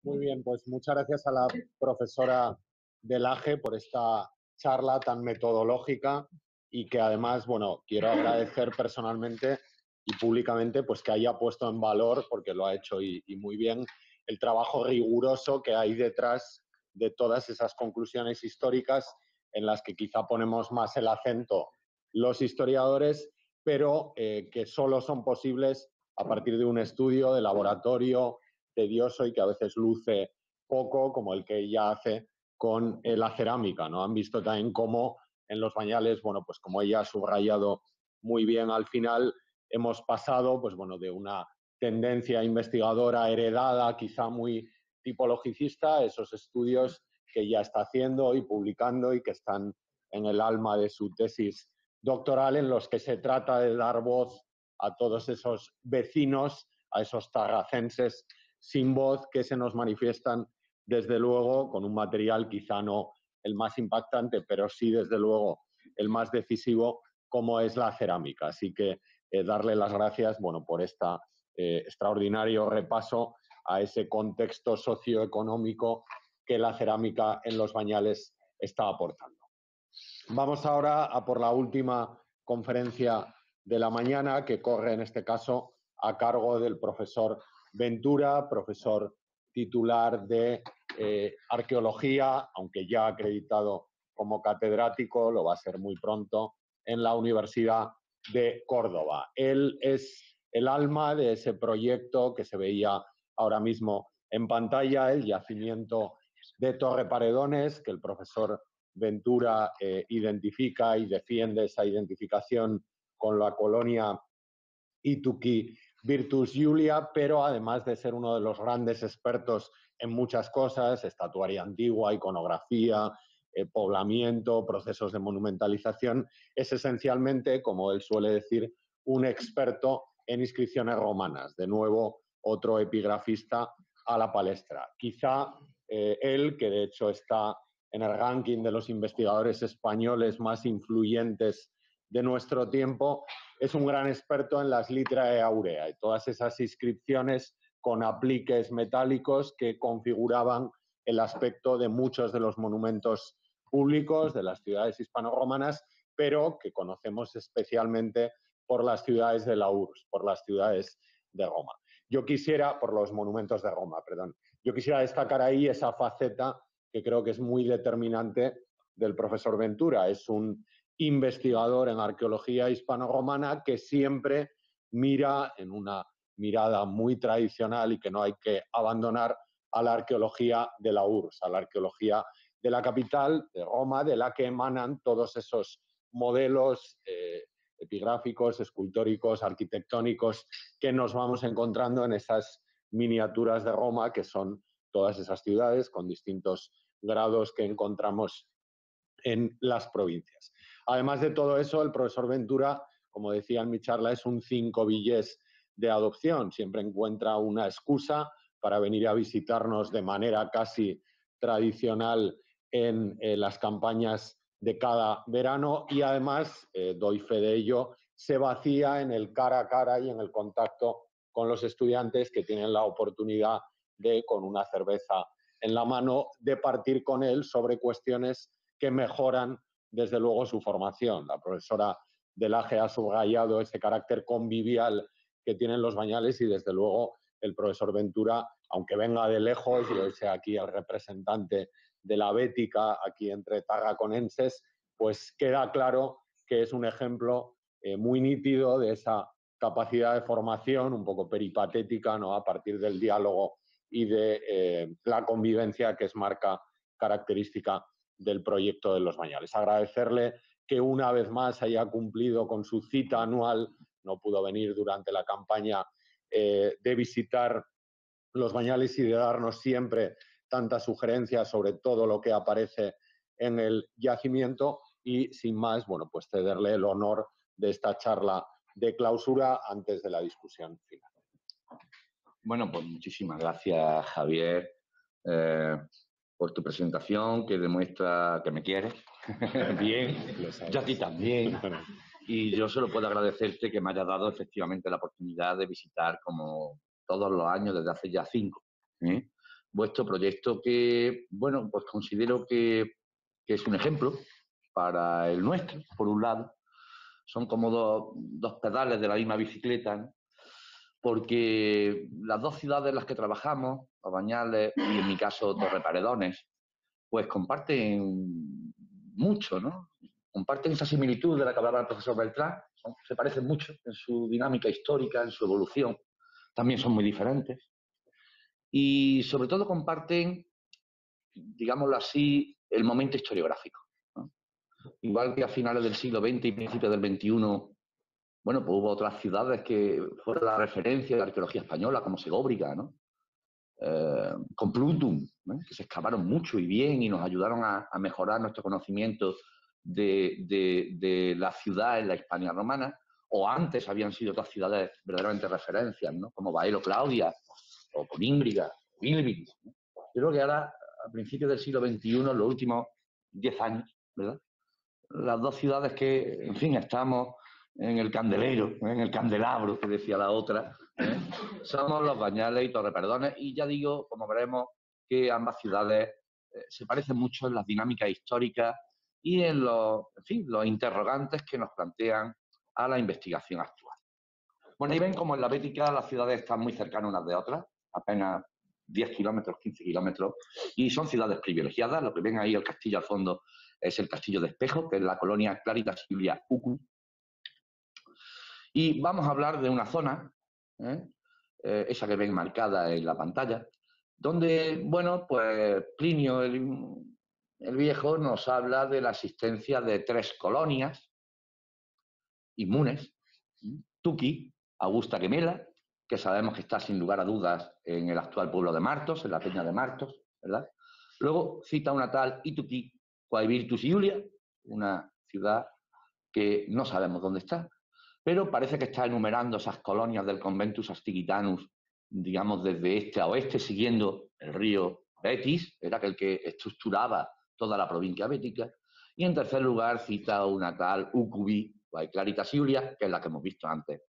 Muy bien, pues muchas gracias a la profesora Delaje por esta charla tan metodológica y que además, bueno, quiero agradecer personalmente y públicamente pues que haya puesto en valor, porque lo ha hecho y muy bien, el trabajo riguroso que hay detrás de todas esas conclusiones históricas en las que quizá ponemos más el acento los historiadores, pero que solo son posibles a partir de un estudio de laboratorio tedioso y que a veces luce poco, como el que ella hace con la cerámica, ¿no? Han visto también cómo en los bañales, bueno, pues como ella ha subrayado muy bien al final, hemos pasado, pues bueno, de una tendencia investigadora heredada, quizá muy tipologicista, esos estudios que ella está haciendo y publicando y que están en el alma de su tesis doctoral, en los que se trata de dar voz a todos esos vecinos, a esos tarracenses sin voz que se nos manifiestan, desde luego, con un material quizá no el más impactante, pero sí, desde luego, el más decisivo, como es la cerámica. Así que darle las gracias, bueno, por este extraordinario repaso a ese contexto socioeconómico que la cerámica en los bañales está aportando. Vamos ahora a por la última conferencia de la mañana, que corre en este caso a cargo del profesor Ventura, profesor titular de arqueología, aunque ya acreditado como catedrático, lo va a ser muy pronto, en la Universidad de Córdoba. Él es el alma de ese proyecto que se veía ahora mismo en pantalla, el yacimiento de Torre Paredones, que el profesor Ventura identifica y defiende esa identificación con la colonia Ituqui Virtus Julia, pero además de ser uno de los grandes expertos en muchas cosas, estatuaria antigua, iconografía, poblamiento, procesos de monumentalización, es esencialmente, como él suele decir, un experto en inscripciones romanas. De nuevo, otro epigrafista a la palestra. Quizá él, que de hecho está en el ranking de los investigadores españoles más influyentes de nuestro tiempo, es un gran experto en las Litrae Aurea y todas esas inscripciones con apliques metálicos que configuraban el aspecto de muchos de los monumentos públicos de las ciudades hispano-romanas, pero que conocemos especialmente por las ciudades de la URSS, por las ciudades de Roma. Yo quisiera, por los monumentos de Roma, perdón, yo quisiera destacar ahí esa faceta que creo que es muy determinante del profesor Ventura. Es un investigador en arqueología hispano-romana que siempre mira en una mirada muy tradicional y que no hay que abandonar a la arqueología de la URSS, a la arqueología de la capital, de Roma, de la que emanan todos esos modelos epigráficos, escultóricos, arquitectónicos que nos vamos encontrando en esas miniaturas de Roma, que son todas esas ciudades con distintos grados que encontramos en las provincias. Además de todo eso, el profesor Ventura, como decía en mi charla, es un 5 billets de adopción. Siempre encuentra una excusa para venir a visitarnos de manera casi tradicional en las campañas de cada verano y además, doy fe de ello, se vacía en el cara a cara y en el contacto con los estudiantes que tienen la oportunidad de, con una cerveza en la mano, de partir con él sobre cuestiones que mejoran, desde luego, su formación. La profesora Delaje ha subrayado ese carácter convivial que tienen los bañales y, desde luego, el profesor Ventura, aunque venga de lejos y hoy sea aquí el representante de la Bética, aquí entre tarraconenses, pues queda claro que es un ejemplo muy nítido de esa capacidad de formación, un poco peripatética, ¿no?, a partir del diálogo y de la convivencia que es marca característica del proyecto de los bañales. Agradecerle que una vez más haya cumplido con su cita anual, no pudo venir durante la campaña de visitar los bañales y de darnos siempre tantas sugerencias sobre todo lo que aparece en el yacimiento y, sin más, bueno, pues cederle el honor de esta charla de clausura antes de la discusión final. Bueno, pues muchísimas gracias, Javier, por tu presentación, que demuestra que me quieres. Bien, yo a ti también. Y yo solo puedo agradecerte que me hayas dado efectivamente la oportunidad de visitar, como todos los años, desde hace ya 5, vuestro proyecto que, bueno, pues considero que es un ejemplo para el nuestro, por un lado. Son como dos pedales de la misma bicicleta, ¿no? Porque las dos ciudades en las que trabajamos, Los Bañales y en mi caso Torreparedones, pues comparten mucho, ¿no? Comparten esa similitud de la que hablaba el profesor Beltrán, se parecen mucho en su dinámica histórica, en su evolución, también son muy diferentes. Y sobre todo comparten, digámoslo así, el momento historiográfico, ¿no? Igual que a finales del siglo XX y principios del XXI, bueno, pues hubo otras ciudades que fueron la referencia de la arqueología española, como Segóbriga, ¿no? Con Plutum, ¿no? Que se excavaron mucho y bien y nos ayudaron a mejorar nuestro conocimiento de la ciudad en la Hispania romana, o antes habían sido otras ciudades verdaderamente referencias, ¿no? Como Baelo Claudia, o Conímbriga, o Bilbil, ¿no? Yo creo que ahora, a principios del siglo XXI, los últimos 10 años, ¿verdad? Las dos ciudades que, en fin, estamos en el candelero, en el candelabro, que decía la otra, ¿eh? Somos Los Bañales y Torreperdones, y ya digo, como veremos, que ambas ciudades se parecen mucho en las dinámicas históricas y en los interrogantes que nos plantean a la investigación actual. Bueno, ahí ven como en la Bética las ciudades están muy cercanas unas de otras, apenas 10 kilómetros, 15 kilómetros, y son ciudades privilegiadas. Lo que ven ahí, el castillo al fondo, es el castillo de Espejo, que es la colonia Claritas Iulia Ucu. Y vamos a hablar de una zona, esa que ven marcada en la pantalla, donde, bueno, pues Plinio el Viejo nos habla de la existencia de 3 colonias inmunes: Tuqui, Augusta Gemela, que sabemos que está sin lugar a dudas en el actual pueblo de Martos, en la peña de Martos, ¿verdad? Luego cita una tal Ituqui quae Virtus Iulia, una ciudad que no sabemos dónde está, pero parece que está enumerando esas colonias del Conventus Astigitanus, digamos, desde este a oeste, siguiendo el río Betis, era aquel que estructuraba toda la provincia bética. Y en tercer lugar cita una tal Ucubi, quae Claritas Iulia, que es la que hemos visto antes,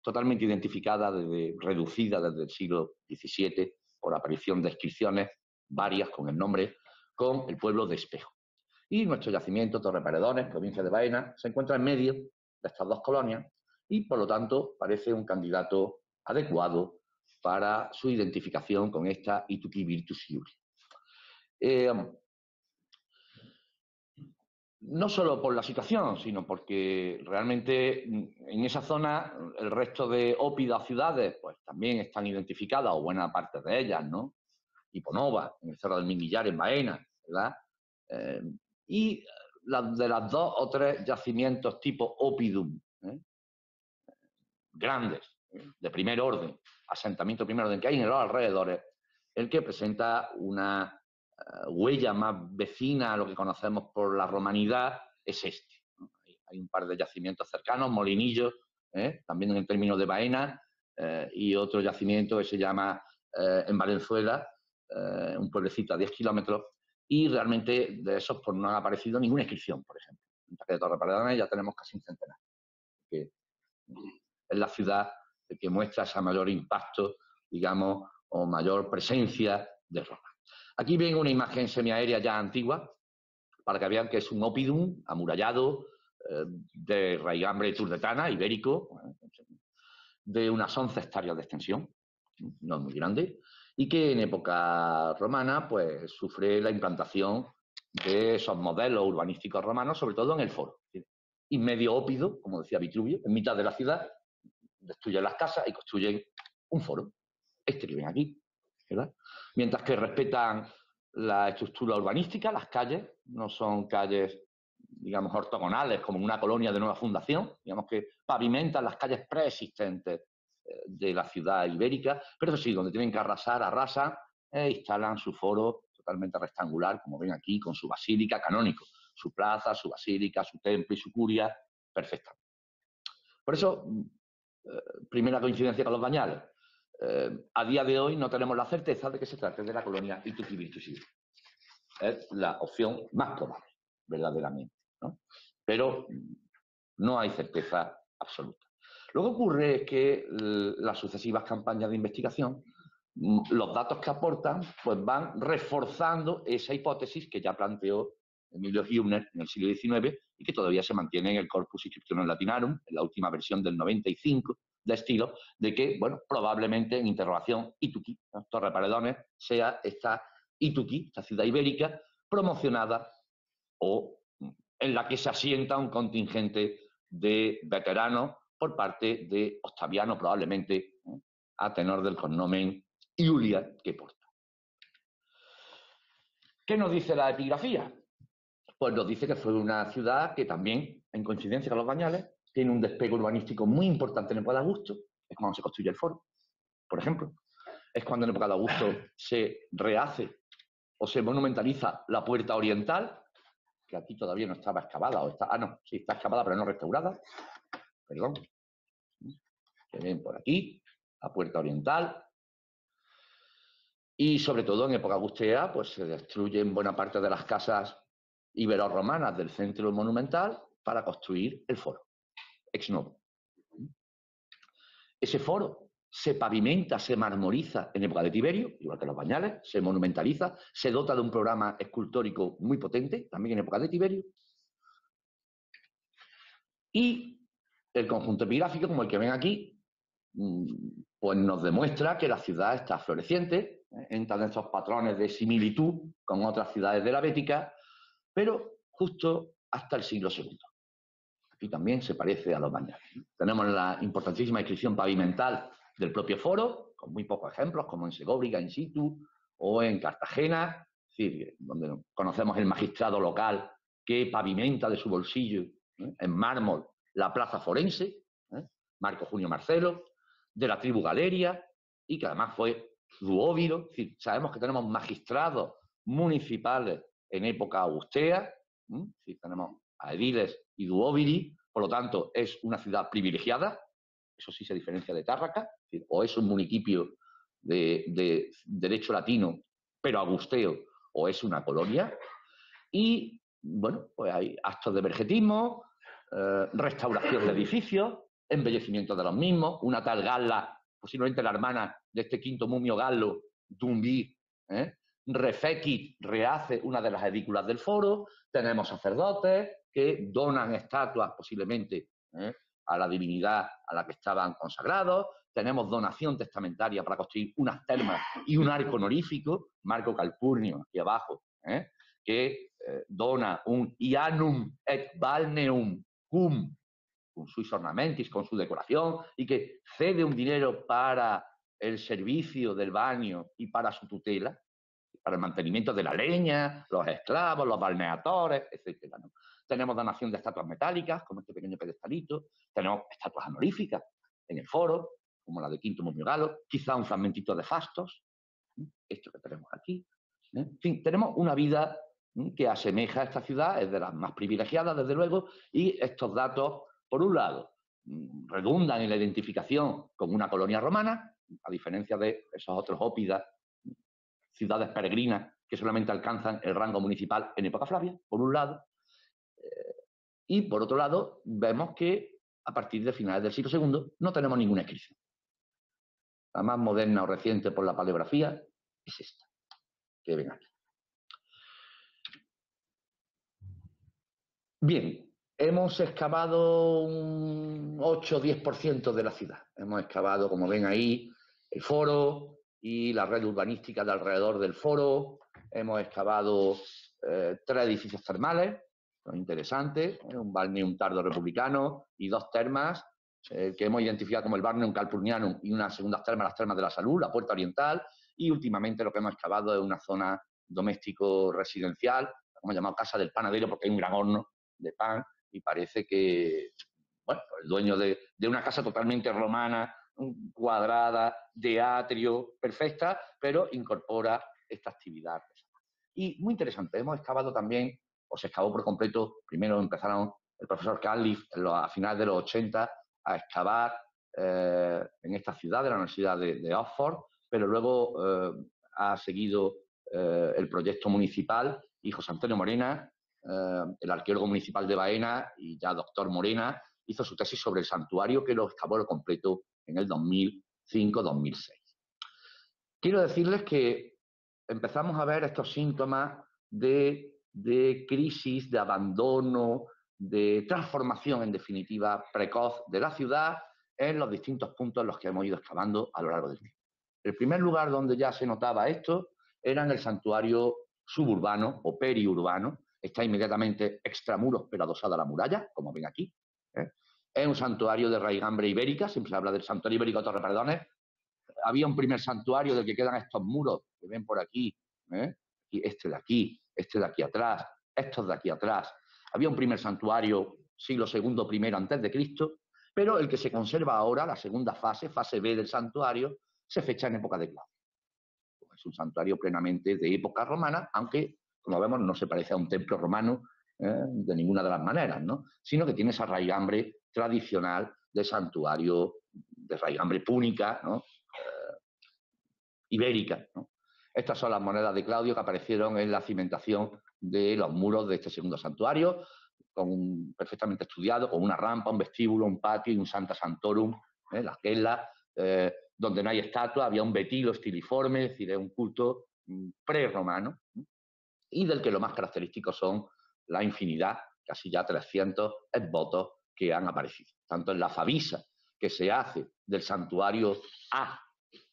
totalmente identificada, reducida desde el siglo XVII por aparición de inscripciones varias con el nombre, con el pueblo de Espejo. Y nuestro yacimiento, Torreparedones, provincia de Baena, se encuentra en medio de estas dos colonias y, por lo tanto, parece un candidato adecuado para su identificación con esta Ituqui Virtus Iulia. No solo por la situación, sino porque realmente en esa zona el resto de ópidas ciudades pues también están identificadas, o buena parte de ellas, ¿no? Hiponova, en el Cerro del Minguillar, en Baena, ¿verdad? Y de las 2 o 3 yacimientos tipo Opidum, grandes, de primer orden, asentamiento de primer orden que hay en los alrededores, el que presenta una huella más vecina a lo que conocemos por la romanidad es este, ¿no? Hay un par de yacimientos cercanos, Molinillos, también en el término de Baena, y otro yacimiento que se llama en Valenzuela, un pueblecito a 10 kilómetros, y realmente de esos pues no ha aparecido ninguna inscripción, por ejemplo. En Parque de Torreparedones ya tenemos casi un centenar, que es la ciudad que muestra ese mayor impacto, digamos, o mayor presencia de Roma. Aquí ven una imagen semiaérea ya antigua, para que vean que es un oppidum amurallado de raigambre turdetana, ibérico, de unas 11 hectáreas de extensión, no es muy grande, y que en época romana pues sufre la implantación de esos modelos urbanísticos romanos, sobre todo en el foro. Y medio ópido, como decía Vitruvio, en mitad de la ciudad, destruyen las casas y construyen un foro, este que ven aquí, ¿verdad? Mientras que respetan la estructura urbanística, las calles no son calles, digamos, ortogonales, como en una colonia de nueva fundación, digamos que pavimentan las calles preexistentes de la ciudad ibérica, pero eso sí, donde tienen que arrasar, arrasan e instalan su foro totalmente rectangular, como ven aquí, con su basílica canónico, su plaza, su basílica, su templo y su curia, perfecta. Por eso, primera coincidencia con Los Bañales. A día de hoy no tenemos la certeza de que se trate de la colonia Ituqui Virtus Iulia. Es la opción más probable, verdaderamente, ¿no? Pero no hay certeza absoluta. Lo que ocurre es que las sucesivas campañas de investigación los datos que aportan pues van reforzando esa hipótesis que ya planteó Emilio Hübner en el siglo XIX y que todavía se mantiene en el Corpus Inscriptionum Latinarum, en la última versión del 95 de estilo, de que, bueno, probablemente en interrogación Ituquí, ¿no? Torreparedones, sea esta Ituquí, esta ciudad ibérica, promocionada o en la que se asienta un contingente de veteranos por parte de Octaviano, probablemente, a tenor del cognomen Iulia que porta. ¿Qué nos dice la epigrafía? Pues nos dice que fue una ciudad que también, en coincidencia con los Bañales, tiene un despegue urbanístico muy importante en época de Augusto, es cuando se construye el foro, por ejemplo. Es cuando en época de Augusto se rehace o se monumentaliza la puerta oriental, que aquí todavía no estaba excavada, o está, no, sí está excavada pero no restaurada, perdón. Que ven por aquí, la puerta oriental. Y sobre todo en época augustea, pues se destruyen buena parte de las casas ibero-romanas del centro monumental para construir el foro, ex novo. Ese foro se pavimenta, se marmoriza en época de Tiberio, igual que los Bañales, se monumentaliza, se dota de un programa escultórico muy potente, también en época de Tiberio. Y el conjunto epigráfico, como el que ven aquí, pues nos demuestra que la ciudad está floreciente, entra en estos patrones de similitud con otras ciudades de la Bética, pero justo hasta el siglo II. Aquí también se parece a los Bañales. Tenemos la importantísima inscripción pavimental del propio foro, con muy pocos ejemplos, como en Segóbriga, in situ, o en Cartagena, es decir, donde conocemos el magistrado local que pavimenta de su bolsillo, en mármol, la plaza forense, Marco Junio Marcelo, de la tribu Galeria, y que además fue duóviro. Es decir, sabemos que tenemos magistrados municipales en época augustea, sí, tenemos a ediles y duóviri, por lo tanto es una ciudad privilegiada, eso sí se diferencia de Tárraca, es decir, o es un municipio de derecho latino, pero augusteo, o es una colonia. Y bueno, pues hay actos de vergetismo, restauración de edificios, embellecimiento de los mismos, una tal Gala, posiblemente la hermana de este quinto mumio galo, Dumbi, refequit, rehace una de las edículas del foro, tenemos sacerdotes que donan estatuas posiblemente a la divinidad a la que estaban consagrados, tenemos donación testamentaria para construir unas termas y un arco honorífico, Marco Calpurnio, aquí abajo, que dona un ianum et balneum cum, con sus ornamentis, con su decoración, y que cede un dinero para el servicio del baño y para su tutela, para el mantenimiento de la leña, los esclavos, los balneadores, etc. ¿no? Tenemos donación de estatuas metálicas, como este pequeño pedestalito, tenemos estatuas honoríficas en el foro, como la de Quinto Mumio Galo, quizá un fragmentito de fastos, esto que tenemos aquí. En fin, tenemos una vida que asemeja a esta ciudad, es de las más privilegiadas, desde luego, y estos datos, por un lado, redundan en la identificación con una colonia romana, a diferencia de esos otros ópidas, ciudades peregrinas que solamente alcanzan el rango municipal en época Flavia, por un lado. Y por otro lado, vemos que a partir de finales del siglo II no tenemos ninguna inscripción. La más moderna o reciente por la paleografía es esta, que ven aquí. Bien, hemos excavado un 8 o 10% de la ciudad. Hemos excavado, como ven ahí, el foro y la red urbanística de alrededor del foro. Hemos excavado 3 edificios termales, son interesantes, un balneum tardo republicano y 2 termas, que hemos identificado como el balneum calpurnianum y unas segundas termas, las termas de la salud, la puerta oriental, y últimamente lo que hemos excavado es una zona doméstico residencial, como hemos llamado casa del panadero, porque hay un gran horno de pan, y parece que, bueno, el dueño de una casa totalmente romana, cuadrada, de atrio, perfecta, pero incorpora esta actividad. Y muy interesante, hemos excavado también, o se excavó por completo, primero empezaron el profesor Califf a finales de los 80 a excavar en esta ciudad de la Universidad de Oxford, pero luego ha seguido el proyecto municipal y José Antonio Morena, el arqueólogo municipal de Baena y ya doctor Morena, hizo su tesis sobre el santuario que lo excavó lo completo en el 2005-2006. quiero decirles que empezamos a ver estos síntomas de crisis, de abandono, de transformación, en definitiva, precoz de la ciudad en los distintos puntos en los que hemos ido excavando a lo largo del tiempo. El primer lugar donde ya se notaba esto era en el santuario suburbano o periurbano. Está inmediatamente extramuros, pero adosado a la muralla, como ven aquí. Es un santuario de raigambre ibérica, siempre se habla del santuario ibérico de Torreperdones. Había un primer santuario del que quedan estos muros que ven por aquí, y este de aquí atrás, estos de aquí atrás. Había un primer santuario, siglo II, primero antes de Cristo, pero el que se conserva ahora, la segunda fase, fase B del santuario, se fecha en época de Claudio. Es un santuario plenamente de época romana, aunque, como vemos, no se parece a un templo romano de ninguna de las maneras, ¿no? Sino que tiene esa raigambre tradicional de santuario, de raigambre púnica, ¿no? Ibérica, ¿no? Estas son las monedas de Claudio que aparecieron en la cimentación de los muros de este segundo santuario, perfectamente estudiado, con una rampa, un vestíbulo, un patio y un Santa Santorum, la quela, donde no hay estatua, había un betilo estiliforme, es decir, es un culto prerromano, y del que lo más característico son la infinidad, casi ya 300 votos que han aparecido, tanto en la favisa que se hace del santuario A,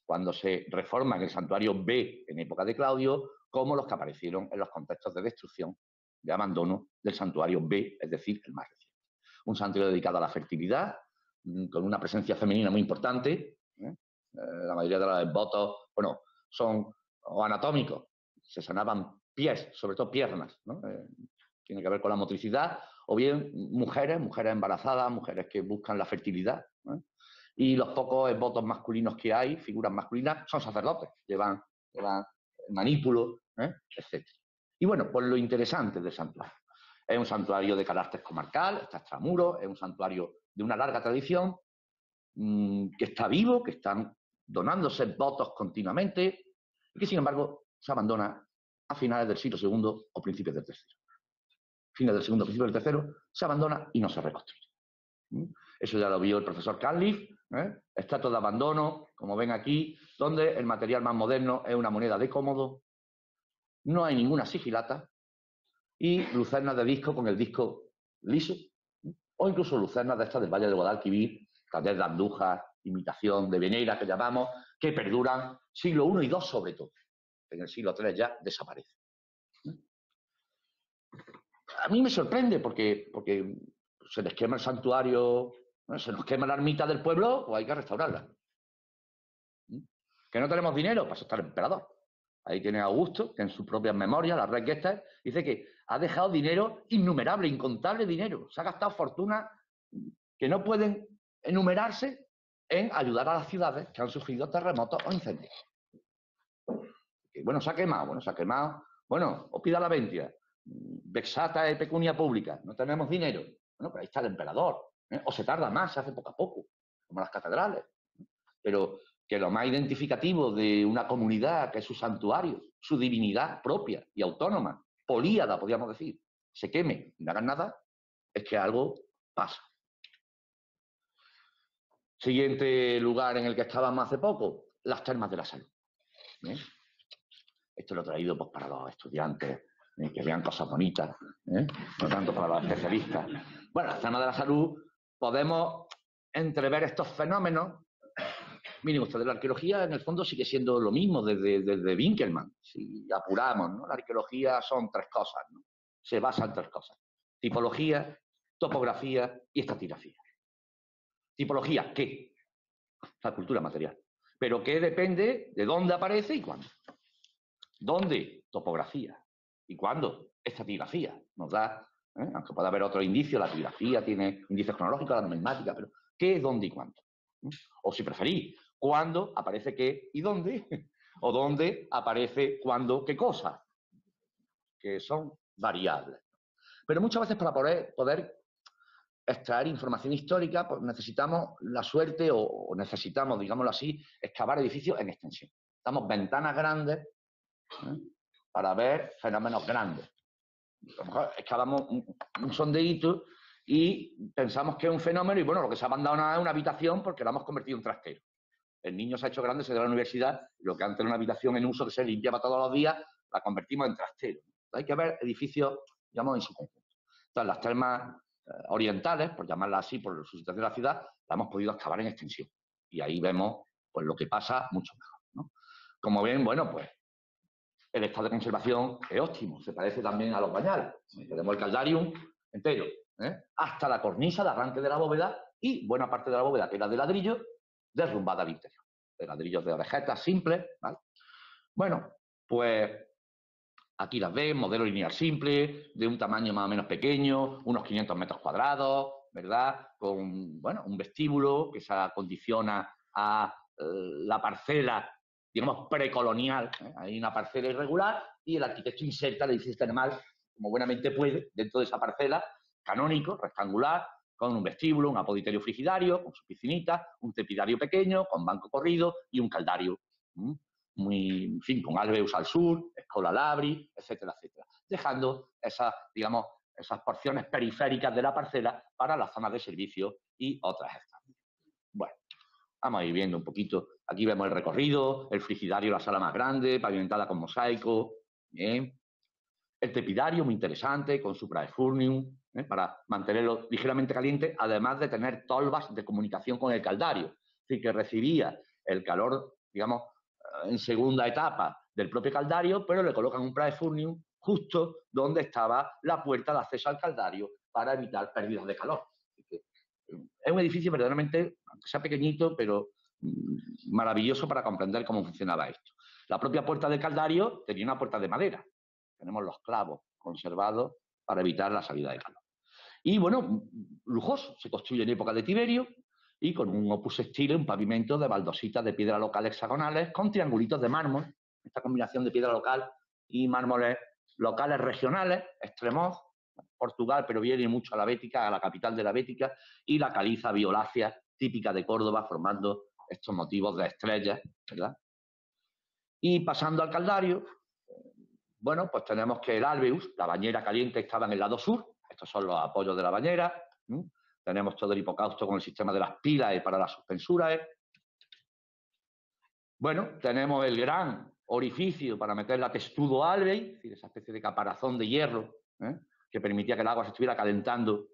cuando se reforma en el santuario B en época de Claudio, como los que aparecieron en los contextos de destrucción, de abandono del santuario B, es decir, el más reciente. Un santuario dedicado a la fertilidad, con una presencia femenina muy importante. La mayoría de los votos, bueno, son anatómicos, se sanaban pies, sobre todo piernas, ¿no? Tiene que ver con la motricidad, o bien mujeres embarazadas, mujeres que buscan la fertilidad, ¿no? Y los pocos votos masculinos que hay, figuras masculinas, son sacerdotes, llevan manípulos, etc. Y bueno, pues lo interesante del santuario. Es un santuario de carácter comarcal, está extramuros, es un santuario de una larga tradición, que está vivo, que están donándose votos continuamente, y que sin embargo se abandona a finales del siglo II o principios del III. Fines del segundo, principios del tercero, se abandona y no se reconstruye. Eso ya lo vio el profesor Cunliffe, estatua de abandono, como ven aquí, donde el material más moderno es una moneda de cómodo, no hay ninguna sigilata, y lucernas de disco con el disco liso, o incluso lucernas de estas del Valle de Guadalquivir, taller de Andújar, imitación de Veneira, que llamamos, que perduran siglo I y II sobre todo. En el siglo III ya desaparece. A mí me sorprende porque se les quema el santuario, se nos quema la ermita del pueblo, pues hay que restaurarla. Que no tenemos dinero, pues está el emperador. Ahí tiene Augusto, que en sus propias memorias, la Red Gestae, dice que ha dejado dinero innumerable, incontable dinero. Se ha gastado fortunas que no pueden enumerarse en ayudar a las ciudades que han sufrido terremotos o incendios. Y bueno, se ha quemado. Bueno, os pida la ventia. Vexata e pecunia pública. No tenemos dinero. Bueno, pero ahí está el emperador. O se tarda más, se hace poco a poco, como las catedrales. Pero que lo más identificativo de una comunidad, que es su santuario, su divinidad propia y autónoma, políada, podríamos decir, se queme y no hagan nada, es que algo pasa. Siguiente lugar en el que estábamos hace poco, las termas de la salud. Esto lo he traído pues, para los estudiantes, que vean cosas bonitas, no tanto para los especialistas. Bueno, las termas de la salud, podemos entrever estos fenómenos. Miren ustedes, la arqueología en el fondo sigue siendo lo mismo desde Winkelmann. Si apuramos, ¿no? La arqueología son tres cosas, ¿no? Se basa en tres cosas: tipología, topografía y estratigrafía. Tipología, ¿qué? La cultura material. Pero ¿qué? Depende de dónde aparece y cuándo. ¿Dónde? Topografía. ¿Y cuándo? Estratigrafía. Nos da, aunque pueda haber otro indicio, la estratigrafía tiene indicios cronológicos, la numismática, pero ¿qué, dónde y cuándo? O si preferís, ¿cuándo aparece qué y dónde? O dónde aparece cuándo qué cosa, que son variables. Pero muchas veces para poder extraer información histórica, pues necesitamos la suerte o necesitamos, digámoslo así, excavar edificios en extensión. Damos ventanas grandes para ver fenómenos grandes. A lo mejor excavamos un sondeíto y pensamos que es un fenómeno y bueno, lo que se ha abandonado es una habitación porque la hemos convertido en trastero. El niño se ha hecho grande, se va a la universidad, lo que antes era una habitación en uso que se limpiaba todos los días, la convertimos en trastero. Hay que ver edificios, digamos, en su conjunto. Entonces, las termas orientales, por llamarlas así, por su situación de la ciudad, la hemos podido excavar en extensión. Y ahí vemos pues, lo que pasa mucho mejor, ¿no? Como ven, bueno, pues el estado de conservación es óptimo, se parece también a los bañales. Tenemos el caldarium entero, hasta la cornisa de arranque de la bóveda y buena parte de la bóveda, que era de ladrillo, derrumbada al interior. De ladrillos de orejetas simples, ¿vale? Bueno, pues aquí las ven, modelo lineal simple, de un tamaño más o menos pequeño, unos 500 metros cuadrados, ¿verdad? Con, bueno, un vestíbulo que se acondiciona a la parcela, digamos, precolonial. Hay una parcela irregular y el arquitecto inserta el edificio termal como buenamente puede dentro de esa parcela, canónico, rectangular, con un vestíbulo, un apoditerio frigidario, con su piscinita, un tepidario pequeño, con banco corrido y un caldario. Muy, en fin, con alveus al sur, Escola Labri, etcétera, etcétera. Dejando esas, digamos, esas porciones periféricas de la parcela para las zonas de servicio y otras estancias. Bueno, vamos a ir viendo un poquito. Aquí vemos el recorrido, el frigidario, la sala más grande, pavimentada con mosaico. Bien. El tepidario, muy interesante, con supraefurnium, para mantenerlo ligeramente caliente, además de tener tolvas de comunicación con el caldario. Es decir, que recibía el calor, digamos, en segunda etapa del propio caldario, pero le colocan un praefurnium justo donde estaba la puerta de acceso al caldario para evitar pérdidas de calor. Es un edificio verdaderamente, aunque sea pequeñito, pero maravilloso para comprender cómo funcionaba esto. La propia puerta del caldario tenía una puerta de madera. Tenemos los clavos conservados para evitar la salida de calor. Y bueno, lujoso, se construye en época de Tiberio y con un opus stile, un pavimento de baldositas de piedra local hexagonales con triangulitos de mármol. Esta combinación de piedra local y mármoles locales regionales, Estremoz, Portugal, pero viene mucho a la Bética, a la capital de la Bética, y la caliza violácea típica de Córdoba, formando estos motivos de estrellas, ¿verdad? Y pasando al caldario, bueno, pues tenemos que el alveus, la bañera caliente, estaba en el lado sur. Estos son los apoyos de la bañera. Tenemos todo el hipocausto con el sistema de las pilas y para las suspensuras. Bueno, tenemos el gran orificio para meter la testudo alvei, es decir, esa especie de caparazón de hierro que permitía que el agua se estuviera calentando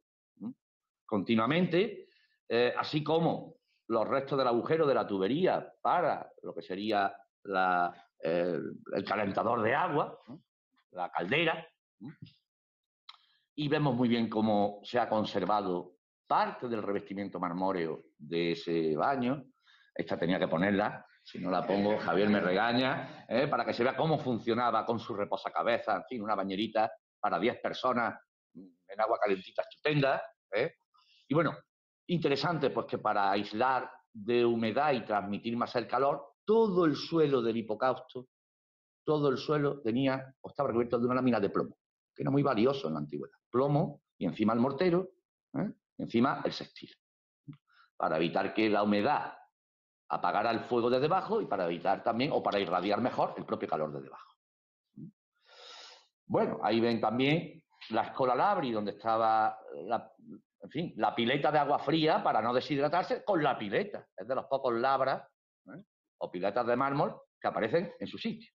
continuamente, así como los restos del agujero de la tubería para lo que sería el calentador de agua, la caldera. Y vemos muy bien cómo se ha conservado parte del revestimiento marmóreo de ese baño. Esta tenía que ponerla, si no la pongo Javier me regaña, para que se vea cómo funcionaba con su reposacabezas, en fin, una bañerita para 10 personas en agua calentita estupenda. Y bueno, interesante pues que para aislar de humedad y transmitir más el calor, todo el suelo del hipocausto, todo el suelo tenía o estaba recubierto de una lámina de plomo, que era muy valioso en la antigüedad. Plomo y encima el mortero, encima el sextil, para evitar que la humedad apagara el fuego de debajo y para evitar también, o para irradiar mejor, el propio calor de debajo. Bueno, ahí ven también la Escola Labri, donde estaba en fin, la pileta de agua fría para no deshidratarse con la pileta. Es de los pocos labras o piletas de mármol que aparecen en su sitio.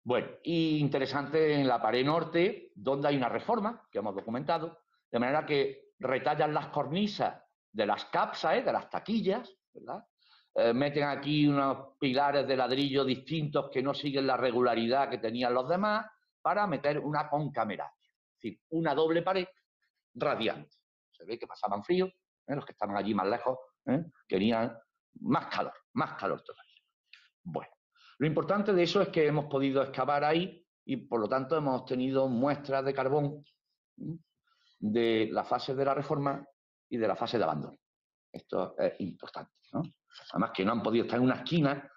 Bueno, y interesante en la pared norte, donde hay una reforma que hemos documentado, de manera que retallan las cornisas de las capsas, de las taquillas, ¿verdad? Meten aquí unos pilares de ladrillo distintos que no siguen la regularidad que tenían los demás para meter una concameraria, es decir, una doble pared radiante. Se ve que pasaban frío, los que estaban allí más lejos querían más calor todavía. Bueno, lo importante de eso es que hemos podido excavar ahí y por lo tanto hemos obtenido muestras de carbón de la fase de la reforma y de la fase de abandono. Esto es importante, ¿no? Además que no han podido estar en una esquina,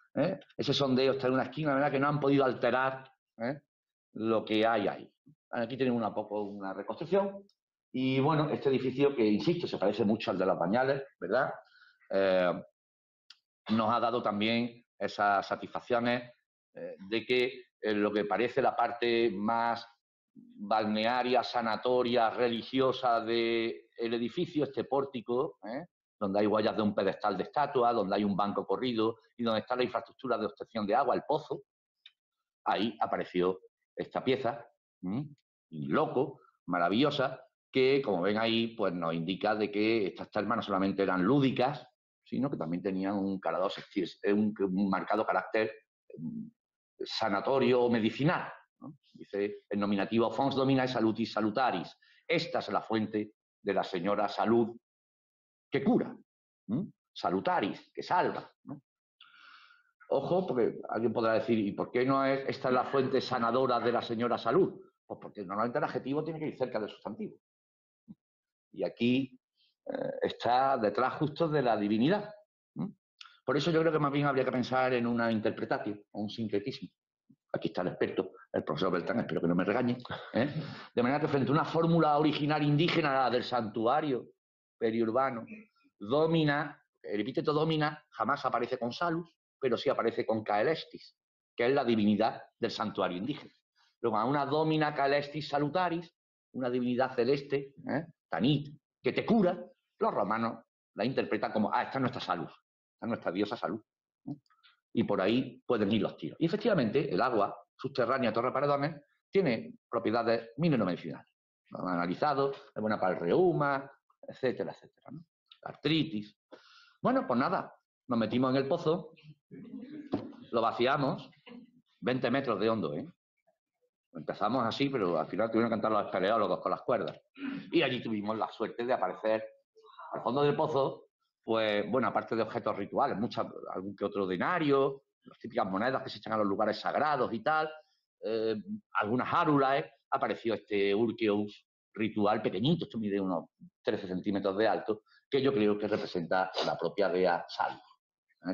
ese sondeo está en una esquina, la verdad que no han podido alterar lo que hay ahí. Aquí tenemos una reconstrucción y bueno, este edificio que, insisto, se parece mucho al de los Bañales, ¿verdad? Nos ha dado también esas satisfacciones de que lo que parece la parte más balnearia, sanatoria, religiosa del edificio, este pórtico, donde hay huellas de un pedestal de estatua, donde hay un banco corrido y donde está la infraestructura de obtención de agua, el pozo. Ahí apareció esta pieza, loco, maravillosa, que, como ven ahí, pues nos indica de que estas termas no solamente eran lúdicas, sino que también tenían un marcado carácter sanatorio o medicinal, ¿no? Dice el nominativo fons dominae salutis salutaris. Esta es la fuente de la señora salud que cura, salutaris, que salva, ¿no? Ojo, porque alguien podrá decir, ¿y por qué no es esta la fuente sanadora de la señora salud? Pues porque normalmente el adjetivo tiene que ir cerca del sustantivo. Y aquí está detrás justo de la divinidad. Por eso yo creo que más bien habría que pensar en una interpretatio o un sincretismo. Aquí está el experto, el profesor Beltrán, espero que no me regañe. De manera que frente a una fórmula original indígena, la del santuario periurbano, domina, el epíteto domina jamás aparece con salus, pero sí aparece con caelestis, que es la divinidad del santuario indígena. Luego, a una domina caelestis salutaris, una divinidad celeste, Tanit, que te cura, los romanos la interpretan como, esta es nuestra salud, esta es nuestra diosa salud. Y por ahí pueden ir los tiros. Y efectivamente, el agua subterránea Torre Paredones tiene propiedades mineromedicinales. Lo han analizado, es buena para el reuma, etcétera, etcétera, ¿no? La artritis. Bueno, pues nada, nos metimos en el pozo, lo vaciamos, 20 metros de hondo, Empezamos así, pero al final tuvieron que cantar los espeleólogos con las cuerdas. Y allí tuvimos la suerte de aparecer al fondo del pozo, pues, bueno, aparte de objetos rituales, algún que otro denario, las típicas monedas que se echan a los lugares sagrados y tal, algunas árulas, apareció este Urqueus ritual pequeñito, esto mide unos 13 centímetros de alto, que yo creo que representa la propia dea Salud,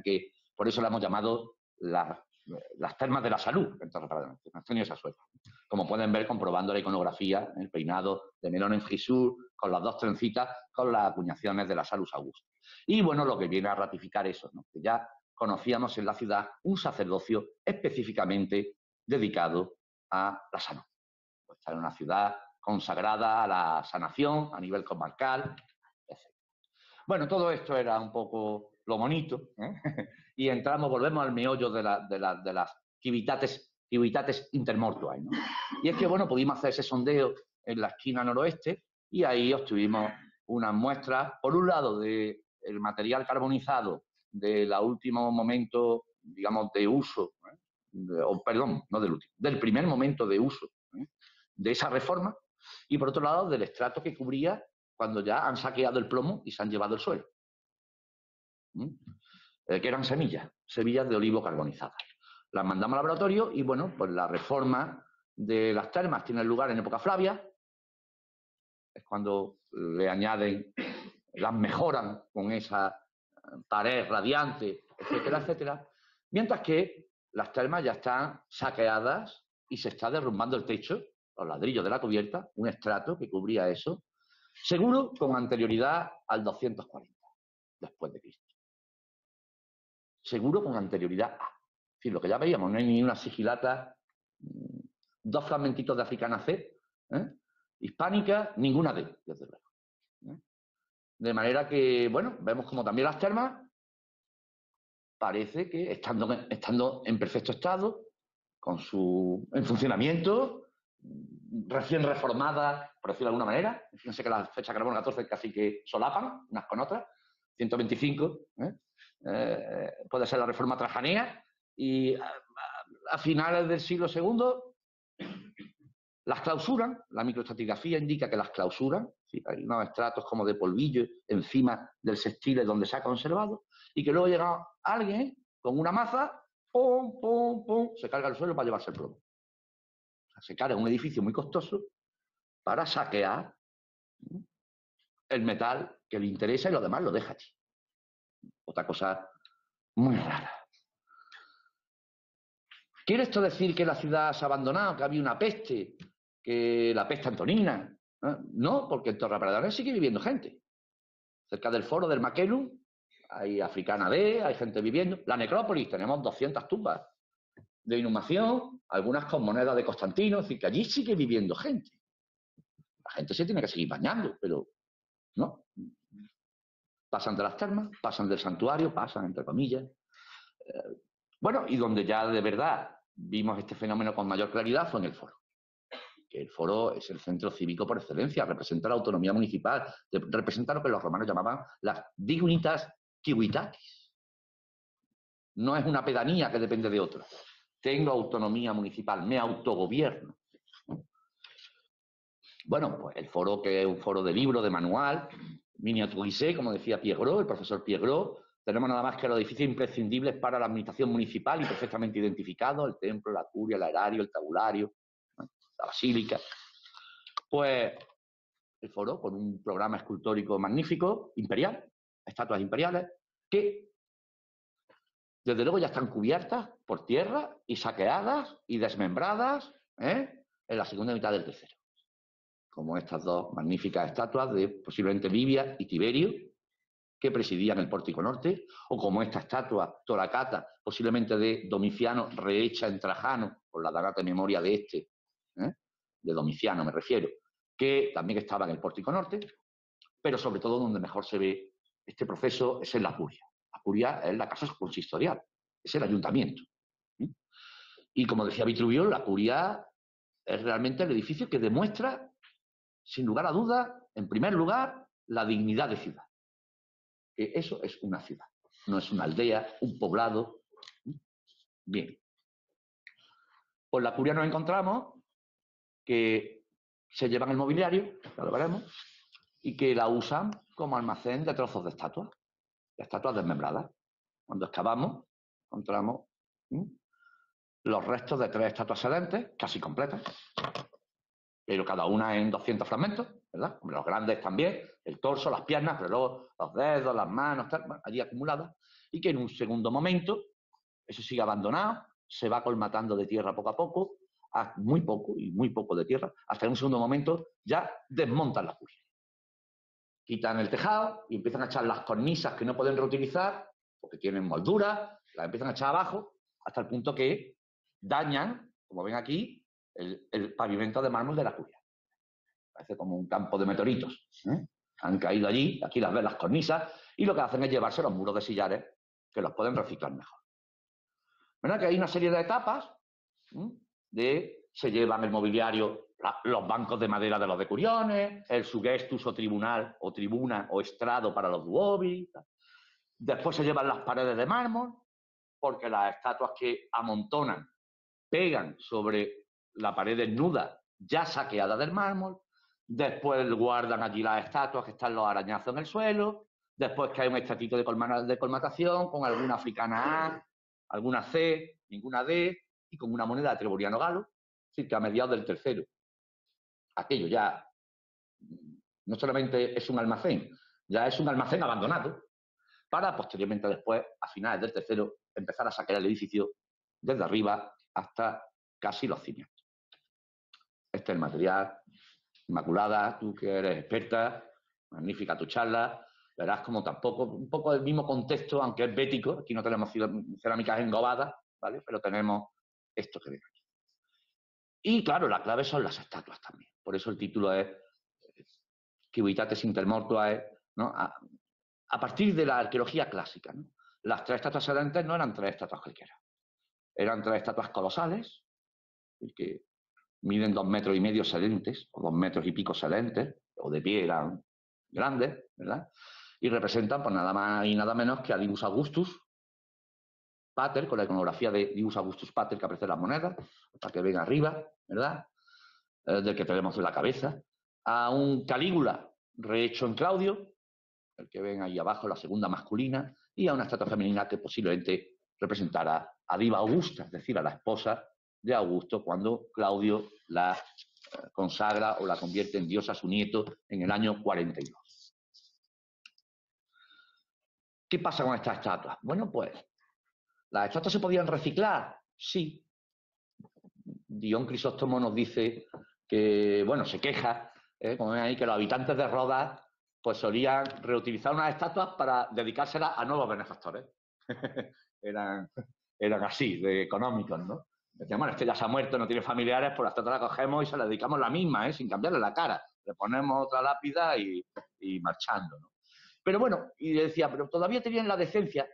que por eso la hemos llamado las termas de la salud. Entonces, hemos tenido esa suerte. Como pueden ver, comprobando la iconografía, el peinado de Melón en Frisur, con las dos trencitas, con las acuñaciones de la Salus Augusta. Y bueno, lo que viene a ratificar eso, ¿no? Que ya conocíamos en la ciudad un sacerdocio específicamente dedicado a la salud. Pues estar en una ciudad consagrada a la sanación a nivel comarcal, etc. Bueno, todo esto era un poco lo bonito, y volvemos al meollo de las civitates intermortuae, ¿no? Y es que, bueno, pudimos hacer ese sondeo en la esquina noroeste y ahí obtuvimos unas muestras, por un lado, del material carbonizado del último momento, digamos, de uso, perdón, no del último, del primer momento de uso de esa reforma, y por otro lado, del estrato que cubría cuando ya han saqueado el plomo y se han llevado el suelo. Que eran semillas de olivo carbonizadas. Las mandamos al laboratorio y, bueno, pues la reforma de las termas tiene lugar en época Flavia, es cuando le añaden, las mejoran con esa pared radiante, etcétera, etcétera, mientras que las termas ya están saqueadas y se está derrumbando el techo, los ladrillos de la cubierta, un estrato que cubría eso, seguro con anterioridad al 240 después de Cristo. Seguro con anterioridad a. Es decir, lo que ya veíamos, no hay ni una sigilata, dos fragmentitos de africana C, hispánica, ninguna D, desde luego. De manera que, bueno, vemos como también las termas parece que estando en perfecto estado, en funcionamiento, recién reformadas, por decirlo de alguna manera. Fíjense que las fechas carbono 14 casi que solapan unas con otras. 125, puede ser la reforma trajanea, y a finales del siglo II las clausuran. La microestratigrafía indica que las clausuran, ¿sí? Hay unos estratos como de polvillo encima del sextil donde se ha conservado, y que luego llega alguien con una maza, pum, pum, pum, se carga el suelo para llevarse el plomo. O sea, se carga un edificio muy costoso para saquear el metal que le interesa y lo demás lo deja allí. Otra cosa muy rara. ¿Quiere esto decir que la ciudad se ha abandonado, que había una peste, que la peste antonina? No, porque en Torre Paredones sigue viviendo gente. Cerca del foro del Maquelum hay africana D, hay gente viviendo. La necrópolis, tenemos 200 tumbas de inhumación, algunas con monedas de Constantino, es decir, que allí sigue viviendo gente. La gente se tiene que seguir bañando, pero no. pasan de las termas, pasan del santuario, pasan entre comillas. Bueno, y donde ya de verdad vimos este fenómeno con mayor claridad fue en el foro. Que el foro es el centro cívico por excelencia, representa la autonomía municipal, representa lo que los romanos llamaban las dignitas civitatis. No es una pedanía que depende de otro. Tengo autonomía municipal, me autogobierno. Bueno, pues el foro, que es un foro de libro, de manual, miniaturisé, como decía Piegro, el profesor Piegro. Tenemos nada más que los edificios imprescindibles para la administración municipal y perfectamente identificados: el templo, la curia, el erario, el tabulario, la basílica. Pues el foro, con un programa escultórico magnífico, imperial, estatuas imperiales, que desde luego ya están cubiertas por tierra y saqueadas y desmembradas en la segunda mitad del tercero. Como estas dos magníficas estatuas de posiblemente Livia y Tiberio, que presidían el pórtico norte, o como esta estatua Toracata, posiblemente de Domiciano, rehecha en Trajano, por la data de memoria de de Domiciano me refiero, que también estaba en el pórtico norte, pero sobre todo donde mejor se ve este proceso es en la Curia. La Curia es la casa consistorial, es el ayuntamiento. Y como decía Vitruvio, la Curia es realmente el edificio que demuestra, sin lugar a dudas, en primer lugar, la dignidad de ciudad. Que eso es una ciudad, no es una aldea, un poblado. Bien. Pues la Curia nos encontramos que se llevan el mobiliario, ya lo veremos, y que la usan como almacén de trozos de estatuas desmembradas. Cuando excavamos, encontramos los restos de 3 estatuas sedentes, casi completas, pero cada una en 200 fragmentos, ¿verdad? Los grandes también, el torso, las piernas, pero luego los dedos, las manos, tal, bueno, allí acumuladas, y que en un segundo momento eso sigue abandonado, se va colmatando de tierra poco a poco, muy poco de tierra, hasta en un segundo momento ya desmontan la curia. Quitan el tejado y empiezan a echar las cornisas que no pueden reutilizar, porque tienen molduras, las empiezan a echar abajo, hasta el punto que dañan, como ven aquí, el pavimento de mármol de la curia. Parece como un campo de meteoritos. Han caído allí, aquí las ven las cornisas, y lo que hacen es llevarse los muros de sillares, que los pueden reciclar mejor. ¿Verdad? Que hay una serie de etapas se llevan el mobiliario, los bancos de madera de los decuriones, el sugestus o tribunal o tribuna o estrado para los duobi. Después se llevan las paredes de mármol, porque las estatuas que amontonan pegan sobre la pared desnuda ya saqueada del mármol. Después guardan allí las estatuas, que están los arañazos en el suelo. Después que hay un estatito de colmatación con alguna africana A, alguna C, ninguna D, y con una moneda de Treboriano Galo, cerca a mediados del tercero. Aquello ya no solamente es un almacén, ya es un almacén abandonado, para posteriormente después, a finales del tercero, empezar a saquear el edificio desde arriba hasta casi los cimientos. Este es el material. Inmaculada, tú que eres experta, magnífica tu charla, verás como tampoco, un poco el mismo contexto, aunque es bético, aquí no tenemos cerámicas engobadas, ¿vale? Pero tenemos esto que ven aquí. Y claro, la clave son las estatuas también. Por eso el título es Civitates Intermortuae, ¿no? A partir de la arqueología clásica, ¿no? Las 3 estatuas sedentes no eran 3 estatuas cualquiera. Eran 3 estatuas colosales, que miden 2,5 metros sedentes, o 2 metros y pico sedentes, o de pie eran grandes, ¿verdad? Y representan pues nada más y nada menos que a Divus Augustus Pater, con la iconografía de Divus Augustus Pater que aparece en las monedas, para que ven arriba, ¿verdad? Del que tenemos en la cabeza. A un Calígula rehecho en Claudio, el que ven ahí abajo, la segunda masculina, y a una estatua femenina que posiblemente representara a Diva Augusta, es decir, a la esposa de Augusto, cuando Claudio la consagra o la convierte en diosa a su nieto en el año 42. ¿Qué pasa con estas estatuas? Bueno, pues, ¿las estatuas se podían reciclar? Sí. Dion Crisóstomo nos dice que, bueno, se queja, como ven ahí, que los habitantes de Rodas pues solían reutilizar unas estatuas para dedicárselas a nuevos benefactores. eran así, de económicos, ¿no? Decían, bueno, este ya se ha muerto, no tiene familiares, pues la estatua la cogemos y se la dedicamos la misma, sin cambiarle la cara. Le ponemos otra lápida y marchando, ¿no? Pero bueno, y decía, pero todavía tenían la decencia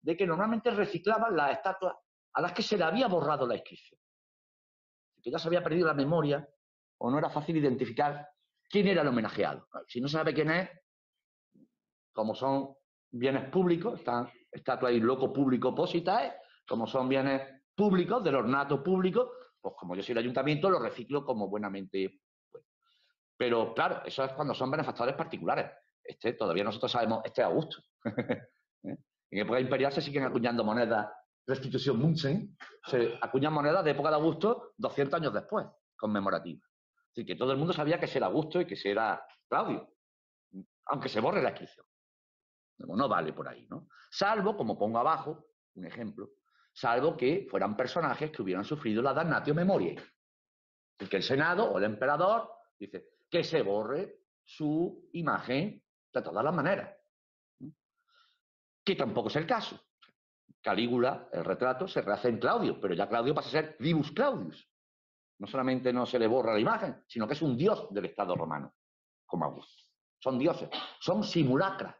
de que normalmente reciclaban las estatuas a las que se le había borrado la inscripción. Que ya se había perdido la memoria o no era fácil identificar quién era el homenajeado. Si no se sabe quién es, como son bienes públicos, están estatuas y loco público positae, como son bienes públicos, del ornato público, pues como yo soy el ayuntamiento, lo reciclo como buenamente puedo. Pero claro, eso es cuando son benefactores particulares. Todavía nosotros sabemos, este es Augusto. ¿Eh? En época imperial se siguen acuñando monedas, restitución München, se acuñan monedas de época de Augusto 200 años después, conmemorativas. Así que todo el mundo sabía que ese era Augusto y que ese era Claudio, aunque se borre la inscripción. No vale por ahí, ¿no? Salvo, como pongo abajo, un ejemplo, salvo que fueran personajes que hubieran sufrido la damnatio memoriae. Y que el Senado o el emperador dice que se borre su imagen de todas las maneras. Que tampoco es el caso. Calígula, el retrato, se rehace en Claudio, pero ya Claudio pasa a ser Divus Claudius. No solamente no se le borra la imagen, sino que es un dios del Estado romano, como Augusto. Son dioses, son simulacras.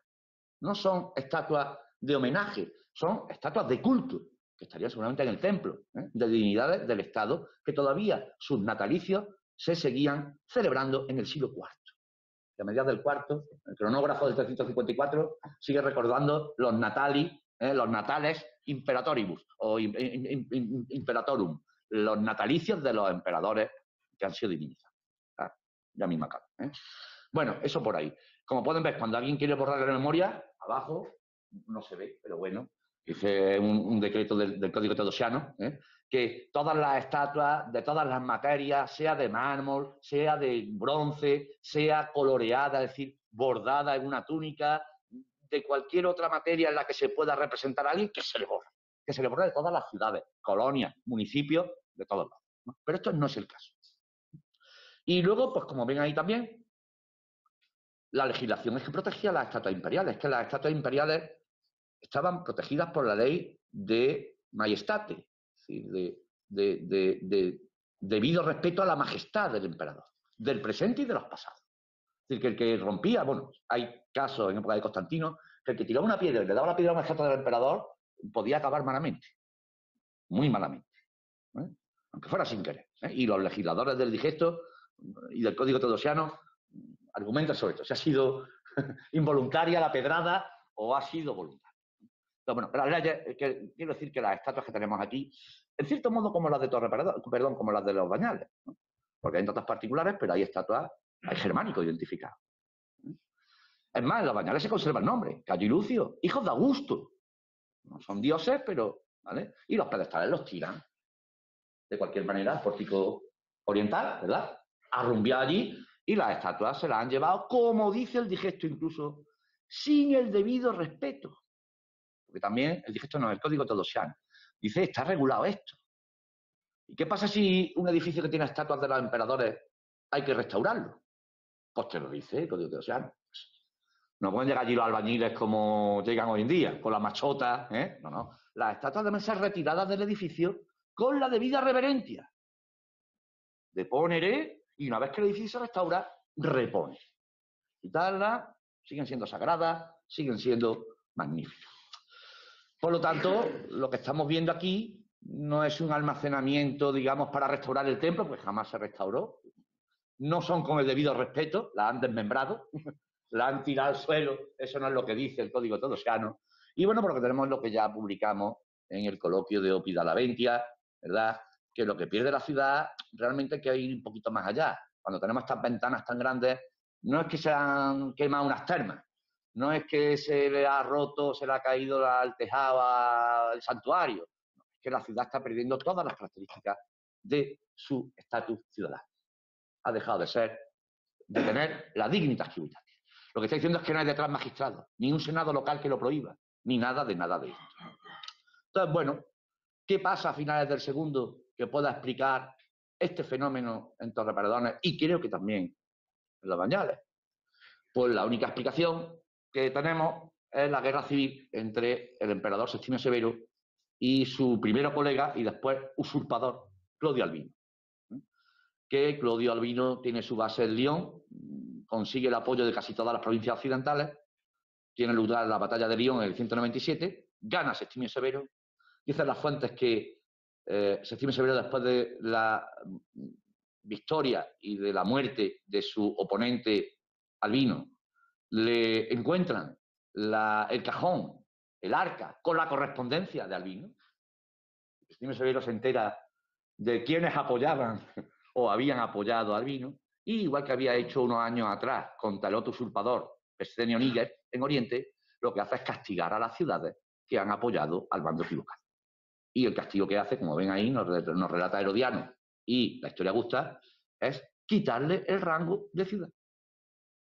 No son estatuas de homenaje, son estatuas de culto, que estarían seguramente en el templo, de divinidades del Estado, que todavía sus natalicios se seguían celebrando en el siglo IV. Y a mediados del IV, el cronógrafo del 354 sigue recordando los natali, los natales imperatoribus, o imperatorum, los natalicios de los emperadores que han sido divinizados. Ya mismo acá. Bueno, eso por ahí. Como pueden ver, cuando alguien quiere borrar la memoria, abajo, no se ve, pero bueno, dice un decreto del Código Teodosiano, que todas las estatuas de todas las materias, sea de mármol, sea de bronce, sea coloreada, es decir, bordada en una túnica, de cualquier otra materia en la que se pueda representar a alguien, que se le borre. Que se le borre de todas las ciudades, colonias, municipios, de todos lados, ¿no? Pero esto no es el caso. Y luego, pues como ven ahí también, la legislación es que protegía las estatuas imperiales, que las estatuas imperiales estaban protegidas por la ley de majestate, es decir, de debido respeto a la majestad del emperador, del presente y de los pasados. Es decir, que el que rompía, bueno, hay casos en época de Constantino, que el que tiraba una piedra y le daba la piedra a una estatua del emperador podía acabar malamente, muy malamente, aunque fuera sin querer. Y los legisladores del digesto y del Código Teodosiano argumentan sobre esto, si ha sido involuntaria la pedrada o ha sido voluntaria. Pero bueno, las leyes, quiero decir que las estatuas que tenemos aquí, en cierto modo como las de Torre Perdón, como las de los Bañales, ¿no? Porque hay estatuas particulares, pero hay estatuas, hay germánicos identificados. Es más, en los Bañales se conserva el nombre, Cayo y Lucio, hijos de Augusto. No son dioses, pero, ¿vale? Y los pedestales los tiran, de cualquier manera, pórtico oriental, ¿verdad? Arrumbiado allí, y las estatuas se las han llevado, como dice el digesto incluso, sin el debido respeto. Porque también el digesto no es el Código Teodosiano. Dice, está regulado esto. ¿Y qué pasa si un edificio que tiene estatuas de los emperadores hay que restaurarlo? Pues te lo dice el Código Teodosiano. No pueden llegar allí los albañiles como llegan hoy en día, con la machota, ¿eh? No, no. Las estatuas deben ser retiradas del edificio con la debida reverencia. Deponere, y una vez que el edificio se restaura, repone. Quitarlas, siguen siendo sagradas, siguen siendo magníficas. Por lo tanto, lo que estamos viendo aquí no es un almacenamiento, digamos, para restaurar el templo, pues jamás se restauró. No son con el debido respeto, la han desmembrado, la han tirado al suelo, eso no es lo que dice el Código Teodosiano. Y bueno, porque tenemos lo que ya publicamos en el coloquio de Opida Laventia, ¿verdad? Que lo que pierde la ciudad realmente hay que ir un poquito más allá. Cuando tenemos estas ventanas tan grandes, no es que se han quemado unas termas, no es que se le ha roto, se le ha caído al tejado al santuario, es que la ciudad está perdiendo todas las características de su estatus ciudadano. Ha dejado de tener la dignitas tributaria. Lo que está diciendo es que no hay detrás magistrado, ni un senado local que lo prohíba, ni nada de esto. Entonces, bueno, ¿qué pasa a finales del segundo que pueda explicar este fenómeno en Torre Paredones y creo que también en los Bañales? Pues la única explicación que tenemos es la guerra civil entre el emperador Sextimio Severo y su primero colega y después usurpador, Clodio Albino. Que Clodio Albino tiene su base en Lyon, consigue el apoyo de casi todas las provincias occidentales tiene lugar la batalla de Lyon en el 197, gana Septimio Severo. Dicen las fuentes que Septimio Severo, después de la victoria y de la muerte de su oponente Albino, le encuentran el cajón, el arca, con la correspondencia de Albino. Septimio Severo se entera de quienes apoyaban o habían apoyado a Albino, y igual que había hecho unos años atrás contra el otro usurpador, Pescenio Níger, en Oriente, lo que hace es castigar a las ciudades que han apoyado al bando equivocado. Y el castigo que hace, como ven ahí, nos relata Herodiano y la historia Augusta, es quitarle el rango de ciudad,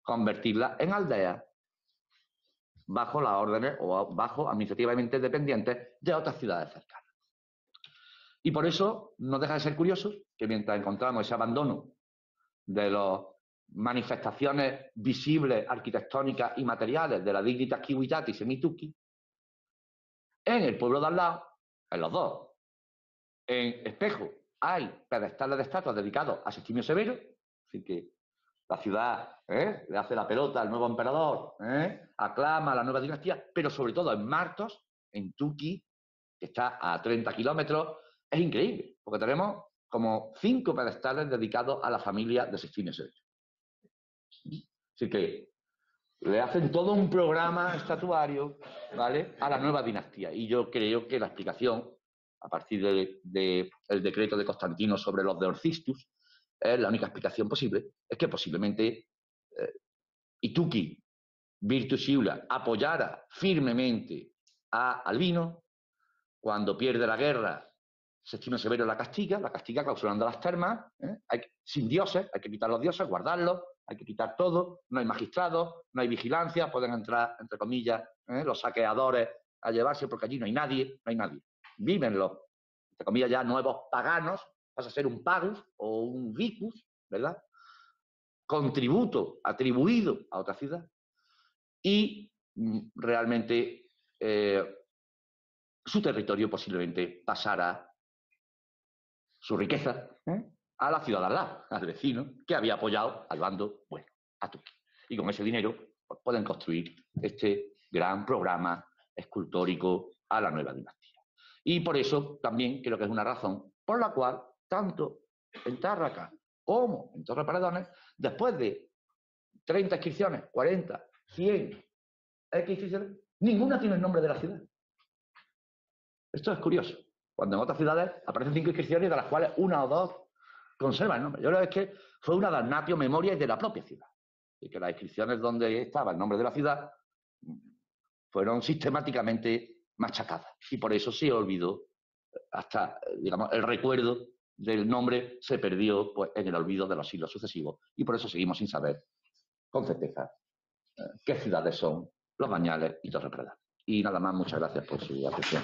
convertirla en aldea bajo las órdenes o bajo administrativamente dependientes de otras ciudades cercanas. Y por eso no deja de ser curioso que mientras encontramos ese abandono de las manifestaciones visibles, arquitectónicas y materiales de la Dignitas Civitatis en Ituqui, en el pueblo de al lado, en los dos, en Espejo, hay pedestales de estatuas dedicados a Septimio Severo, así que la ciudad le hace la pelota al nuevo emperador, aclama a la nueva dinastía, pero sobre todo en Martos, en Tuqui, que está a 30 kilómetros, es increíble, porque tenemos como 5 pedestales dedicados a la familia de Septimio Severo. Así que le hacen todo un programa estatuario, ¿vale?, a la nueva dinastía. Y yo creo que la explicación, a partir del decreto de Constantino sobre los de Orcistus, es la única explicación posible, es que posiblemente Ituqui, Virtus Iula, apoyara firmemente a Albino. Cuando pierde la guerra, Septimio Severo la castiga clausurando las termas, sin dioses, hay que quitar los dioses, guardarlos, hay que quitar todo, no hay magistrados, no hay vigilancia, pueden entrar, entre comillas, los saqueadores a llevarse, porque allí no hay nadie. Viven los, entre comillas, ya nuevos paganos, pasa a ser un pagus o un vicus, ¿verdad?, con tributo atribuido a otra ciudad, y realmente su territorio posiblemente pasara su riqueza a la ciudad de al lado, al vecino, que había apoyado al bando bueno, a Tuqui. Y con ese dinero pues, pueden construir este gran programa escultórico a la nueva dinastía. Y por eso también creo que es una razón por la cual, tanto en Tárraca como en Torre Paredones, después de 30 inscripciones, 40, 100 inscripciones, ninguna tiene el nombre de la ciudad. Esto es curioso. Cuando en otras ciudades aparecen 5 inscripciones, de las cuales 1 o 2 conservan el nombre. Yo creo que fue una damnatio memoriae de la propia ciudad. Y que las inscripciones donde estaba el nombre de la ciudad fueron sistemáticamente machacadas. Y por eso se olvidó, hasta, digamos, el recuerdo del nombre se perdió pues, en el olvido de los siglos sucesivos. Y por eso seguimos sin saber con certeza qué ciudades son Los Bañales y Torre Paredones. Y nada más, muchas gracias por su atención.